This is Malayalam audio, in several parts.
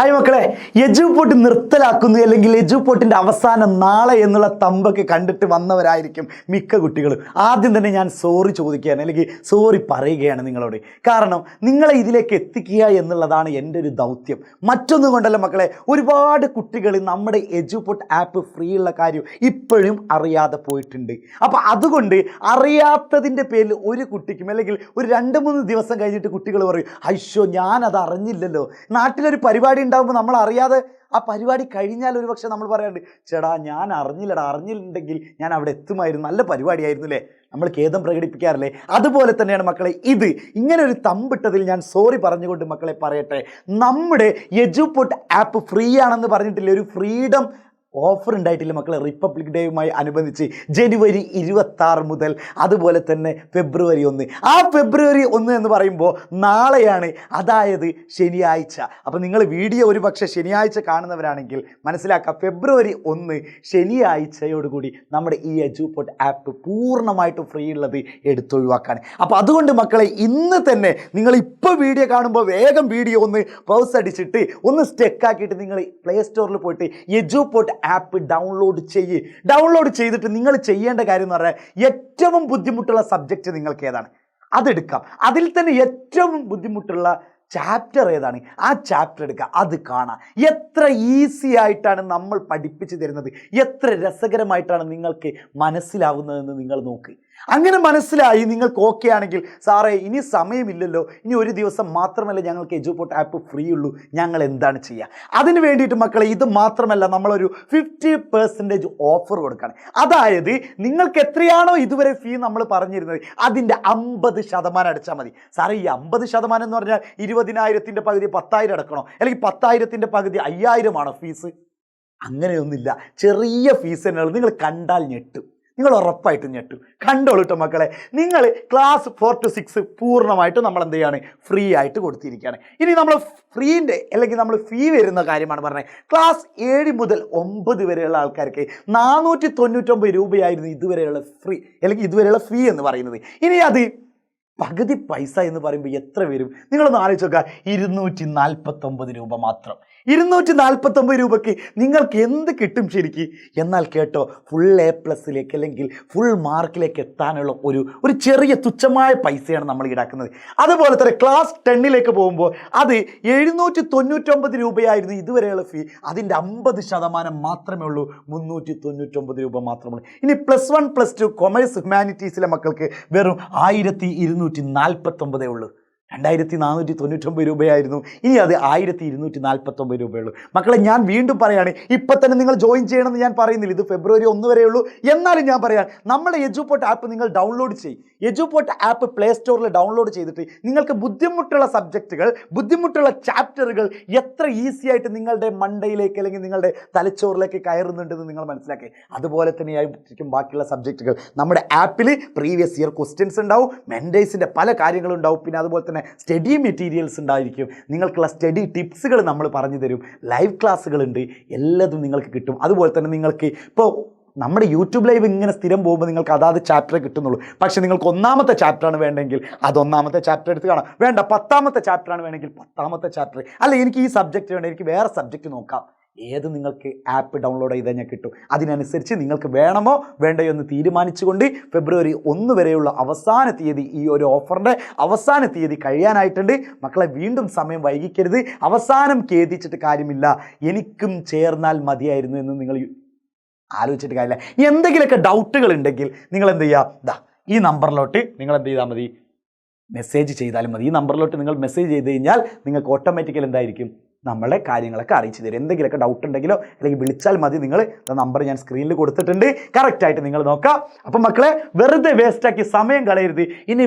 ഹായ് മക്കളെ, എജുപോർട്ട് നിർത്തലാക്കുന്നു അല്ലെങ്കിൽ എജുപോർട്ടിൻ്റെ അവസാനം നാളെ എന്നുള്ള തമ്പൊക്കെ കണ്ടിട്ട് വന്നവരായിരിക്കും മിക്ക കുട്ടികളും. ആദ്യം തന്നെ ഞാൻ സോറി ചോദിക്കുകയാണ് അല്ലെങ്കിൽ സോറി പറയുകയാണ് നിങ്ങളോട്. കാരണം നിങ്ങളെ ഇതിലേക്ക് എത്തിക്കുക എന്നുള്ളതാണ് എൻ്റെ ഒരു ദൗത്യം. മറ്റൊന്നും കൊണ്ടല്ല മക്കളെ, ഒരുപാട് കുട്ടികൾ നമ്മുടെ എജുപോർട്ട് ആപ്പ് ഫ്രീ ഉള്ള കാര്യം ഇപ്പോഴും അറിയാതെ പോയിട്ടുണ്ട്. അപ്പോൾ അതുകൊണ്ട് അറിയാത്തതിൻ്റെ പേരിൽ ഒരു കുട്ടിക്കും അല്ലെങ്കിൽ ഒരു 2-3 ദിവസം കഴിഞ്ഞിട്ട് കുട്ടികൾ പറയും, അയ്യോ ഞാനത് അറിഞ്ഞില്ലല്ലോ. നാട്ടിലൊരു പരിപാടി ഉണ്ടാകുമ്പോൾ നമ്മൾ അറിയാതെ ആ പരിപാടി കഴിഞ്ഞാൽ ഒരു പക്ഷെ നമ്മൾ പറയാറുണ്ട്, ചേടാ ഞാൻ അറിഞ്ഞില്ലടാ, അറിഞ്ഞിട്ടുണ്ടെങ്കിൽ ഞാൻ അവിടെ എത്തുമായിരുന്നു, നല്ല പരിപാടിയായിരുന്നു അല്ലേ, നമ്മൾ ഖേദം പ്രകടിപ്പിക്കാറില്ലേ? അതുപോലെ തന്നെയാണ് മക്കളെ ഇത്. ഇങ്ങനെ ഒരു തമ്പിട്ടതിൽ ഞാൻ സോറി പറഞ്ഞുകൊണ്ട് മക്കളെ പറയട്ടെ, നമ്മുടെ എജുപോർട്ട് ആപ്പ് ഫ്രീ ആണെന്ന് പറഞ്ഞിട്ടില്ലേ, ഒരു ഫ്രീഡം ഓഫർ ഉണ്ടായിട്ടില്ല മക്കളെ. റിപ്പബ്ലിക് ഡേയുമായി അനുബന്ധിച്ച് ജനുവരി 26 മുതൽ അതുപോലെ തന്നെ ഫെബ്രുവരി 1. ആ ഫെബ്രുവരി 1 എന്ന് പറയുമ്പോൾ നാളെയാണ്, അതായത് ശനിയാഴ്ച. അപ്പോൾ നിങ്ങൾ വീഡിയോ ഒരു പക്ഷേ ശനിയാഴ്ച കാണുന്നവരാണെങ്കിൽ മനസ്സിലാക്കുക, ഫെബ്രുവരി 1 ശനിയാഴ്ചയോടുകൂടി നമ്മുടെ ഈ എജുപോർട്ട് ആപ്പ് പൂർണ്ണമായിട്ടും ഫ്രീ ഉള്ളത് എടുത്തൊഴിവാക്കാണ്. അപ്പോൾ അതുകൊണ്ട് മക്കളെ, ഇന്ന് തന്നെ നിങ്ങൾ ഇപ്പോൾ വീഡിയോ കാണുമ്പോൾ വേഗം വീഡിയോ ഒന്ന് പൗസ് അടിച്ചിട്ട് ഒന്ന് സ്റ്റെക്കാക്കിയിട്ട് നിങ്ങൾ പ്ലേ സ്റ്റോറിൽ പോയിട്ട് എജുപോർട്ട് ആപ്പ് ഡൗൺലോഡ് ചെയ്തിട്ട് നിങ്ങൾ ചെയ്യേണ്ട കാര്യം എന്ന് പറഞ്ഞാൽ, ഏറ്റവും ബുദ്ധിമുട്ടുള്ള സബ്ജക്റ്റ് നിങ്ങൾക്ക് ഏതാണ് അതെടുക്കാം. അതിൽ തന്നെ ഏറ്റവും ബുദ്ധിമുട്ടുള്ള ചാപ്റ്റർ ഏതാണ് ആ ചാപ്റ്റർ എടുക്കുക, അത് കാണാം. എത്ര ഈസി ആയിട്ടാണ് നമ്മൾ പഠിപ്പിച്ചു തരുന്നത്, എത്ര രസകരമായിട്ടാണ് നിങ്ങൾക്ക് മനസ്സിലാവുന്നതെന്ന് നിങ്ങൾ നോക്ക്. അങ്ങനെ മനസ്സിലായി നിങ്ങൾക്ക് ഓക്കെ ആണെങ്കിൽ, സാറേ ഇനി സമയമില്ലല്ലോ, ഇനി ഒരു ദിവസം മാത്രമല്ല ഞങ്ങൾക്ക് എജുപോർട്ട് ആപ്പ് ഫ്രീ ഉള്ളൂ, ഞങ്ങൾ എന്താണ് ചെയ്യുക? അതിന് വേണ്ടിയിട്ട് മക്കളെ, ഇത് മാത്രമല്ല, നമ്മളൊരു 50% ഓഫർ കൊടുക്കുകയാണ്. അതായത് നിങ്ങൾക്ക് എത്രയാണോ ഇതുവരെ ഫീ നമ്മൾ പറഞ്ഞിരുന്നത് അതിൻ്റെ 50% അടച്ചാൽ മതി. സാറേ ഈ 50% എന്ന് പറഞ്ഞാൽ 20,000-ൻ്റെ പകുതി 10,000 അടക്കണോ, അല്ലെങ്കിൽ 10,000-ൻ്റെ പകുതി 5,000 ആണോ ഫീസ്? അങ്ങനെയൊന്നുമില്ല, ചെറിയ ഫീസ് തന്നെയുള്ളൂ. നിങ്ങൾ കണ്ടാൽ ഞെട്ടും, നിങ്ങൾ ഉറപ്പായിട്ടും ഞെട്ടും. കണ്ടോളൂ കേട്ടോ മക്കളെ. നിങ്ങൾ ക്ലാസ് 4 to 6 പൂർണ്ണമായിട്ടും നമ്മൾ എന്ത് ചെയ്യാണ്, ഫ്രീ ആയിട്ട് കൊടുത്തിരിക്കുകയാണ്. ഇനി നമ്മൾ ഫ്രീൻ്റെ അല്ലെങ്കിൽ നമ്മൾ ഫീ വരുന്ന കാര്യമാണ് പറഞ്ഞത്. ക്ലാസ് 7 മുതൽ 9 വരെയുള്ള ആൾക്കാർക്ക് 499 രൂപയായിരുന്നു ഇതുവരെയുള്ള ഫ്രീ അല്ലെങ്കിൽ ഇതുവരെയുള്ള ഫീ എന്ന് പറയുന്നത്. ഇനി അത് പകുതി പൈസ എന്ന് പറയുമ്പോൾ എത്ര വരും? നിങ്ങളൊന്ന് ആലോചിച്ച് നോക്കുക, 249 രൂപ മാത്രം. 249 രൂപയ്ക്ക് നിങ്ങൾക്ക് എന്ത് കിട്ടും ശരിക്ക്? എന്നാൽ കേട്ടോ, ഫുൾ A+ അല്ലെങ്കിൽ ഫുൾ മാർക്കിലേക്ക് എത്താനുള്ള ഒരു ചെറിയ തുച്ഛമായ പൈസയാണ് നമ്മൾ ഈടാക്കുന്നത്. അതുപോലെ തന്നെ ക്ലാസ് 10 പോകുമ്പോൾ അത് 799 രൂപയായിരുന്നു ഇതുവരെയുള്ള ഫീ. അതിൻ്റെ 50% മാത്രമേ ഉള്ളൂ, 399 രൂപ മാത്രമുള്ളൂ. ഇനി +1 +2 കൊമേഴ്സ് ഹ്യൂമാനിറ്റീസിലെ മക്കൾക്ക് വെറും 1249 ഉള്ളൂ. 2,499 രൂപയായിരുന്നു, ഇനി അത് 1,249 രൂപയുള്ളൂ. മക്കളെ ഞാൻ വീണ്ടും പറയാണ്, ഇപ്പം തന്നെ നിങ്ങൾ ജോയിൻ ചെയ്യണമെന്ന് ഞാൻ പറയുന്നില്ല, ഇത് ഫെബ്രുവരി 1 വരെയുള്ളൂ. എന്നാലും ഞാൻ പറയാം, നമ്മുടെ എജുപോർട്ട് ആപ്പ് നിങ്ങൾ ഡൗൺലോഡ് ചെയ്യും. എജുപോർട്ട് ആപ്പ് പ്ലേ സ്റ്റോറിൽ ഡൗൺലോഡ് ചെയ്തിട്ട് നിങ്ങൾക്ക് ബുദ്ധിമുട്ടുള്ള സബ്ജക്റ്റുകൾ, ബുദ്ധിമുട്ടുള്ള ചാപ്റ്ററുകൾ എത്ര ഈസി ആയിട്ട് നിങ്ങളുടെ മണ്ടയിലേക്ക് അല്ലെങ്കിൽ നിങ്ങളുടെ തലച്ചോറിലേക്ക് കയറുന്നുണ്ടെന്ന് നിങ്ങൾ മനസ്സിലാക്കി. അതുപോലെ തന്നെയായിരിക്കും ബാക്കിയുള്ള സബ്ജക്റ്റുകൾ. നമ്മുടെ ആപ്പിൽ പ്രീവിയസ് ഇയർ ക്വസ്റ്റ്യൻസ് ഉണ്ടാവും, മെൻറ്റേഴ്സിൻ്റെ പല കാര്യങ്ങളും ഉണ്ടാവും, പിന്നെ അതുപോലെ തന്നെ സ്റ്റഡി മെറ്റീരിയൽസ് ഉണ്ടായിരിക്കും, നിങ്ങൾക്കുള്ള സ്റ്റഡി ടിപ്സുകൾ നമ്മൾ പറഞ്ഞു തരും, ലൈവ് ക്ലാസ്സുകളുണ്ട്, എല്ലാതും നിങ്ങൾക്ക് കിട്ടും. അതുപോലെ തന്നെ നിങ്ങൾക്ക് ഇപ്പോൾ നമ്മുടെ യൂട്യൂബ് ലൈവ് ഇങ്ങനെ സ്ഥിരം പോകുമ്പോൾ നിങ്ങൾക്ക് അതാത് ചാപ്റ്റർ കിട്ടുന്നുള്ളൂ. പക്ഷേ നിങ്ങൾക്ക് 1ാമത്തെ ചാപ്റ്ററാണ് വേണമെങ്കിൽ അത് 1ാമത്തെ ചാപ്റ്റർ എടുത്ത് കാണാം. വേണ്ട 10ാമത്തെ ചാപ്റ്ററാണ് വേണമെങ്കിൽ 10ാമത്തെ ചാപ്റ്റർ, അല്ല എനിക്ക് ഈ സബ്ജക്റ്റ് വേണ്ട, എനിക്ക് വേറെ സബ്ജക്റ്റ് നോക്കാം, ഏത് നിങ്ങൾക്ക് ആപ്പ് ഡൗൺലോഡ് ചെയ്ത് കഴിഞ്ഞാൽ കിട്ടും. അതിനനുസരിച്ച് നിങ്ങൾക്ക് വേണമോ വേണ്ടയോ എന്ന് തീരുമാനിച്ചുകൊണ്ട് ഫെബ്രുവരി 1 വരെയുള്ള അവസാന തീയതി, ഈ ഒരു ഓഫറിൻ്റെ അവസാന തീയതി കഴിയാനായിട്ടുണ്ട്. മക്കളെ വീണ്ടും സമയം വൈകിക്കരുത്. അവസാനം ഖേദിച്ചിട്ട് കാര്യമില്ല, എനിക്കും ചേർന്നാൽ മതിയായിരുന്നു എന്ന് നിങ്ങൾ ആലോചിച്ചിട്ട് കാര്യമില്ല. എന്തെങ്കിലുമൊക്കെ ഡൗട്ടുകൾ ഉണ്ടെങ്കിൽ നിങ്ങൾ എന്ത് ചെയ്യുക, ഈ നമ്പറിലോട്ട് നിങ്ങൾ എന്ത് ചെയ്താൽ മതി, മെസ്സേജ് ചെയ്താലും മതി. ഈ നമ്പറിലോട്ട് നിങ്ങൾ മെസ്സേജ് ചെയ്ത് കഴിഞ്ഞാൽ നിങ്ങൾക്ക് ഓട്ടോമാറ്റിക്കലി എന്തായിരിക്കും, നമ്മളെ കാര്യങ്ങളൊക്കെ അറിയിച്ചു തരും. എന്തെങ്കിലുമൊക്കെ ഡൗട്ട് ഉണ്ടെങ്കിലോ അല്ലെങ്കിൽ വിളിച്ചാൽ മതി. നിങ്ങൾ നമ്പർ ഞാൻ സ്ക്രീനിൽ കൊടുത്തിട്ടുണ്ട്, കറക്റ്റായിട്ട് നിങ്ങൾ നോക്കാം. അപ്പം മക്കളെ വെറുതെ വേസ്റ്റാക്കി സമയം കളയരുത്. ഇനി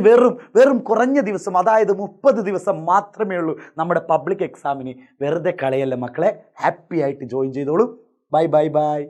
വെറും കുറഞ്ഞ ദിവസം, അതായത് 30 ദിവസം മാത്രമേ ഉള്ളൂ നമ്മുടെ പബ്ലിക് എക്സാമിന്. വെറുതെ കളയല്ല മക്കളെ, ഹാപ്പി ആയിട്ട് ജോയിൻ ചെയ്തോളൂ. Bye bye bye.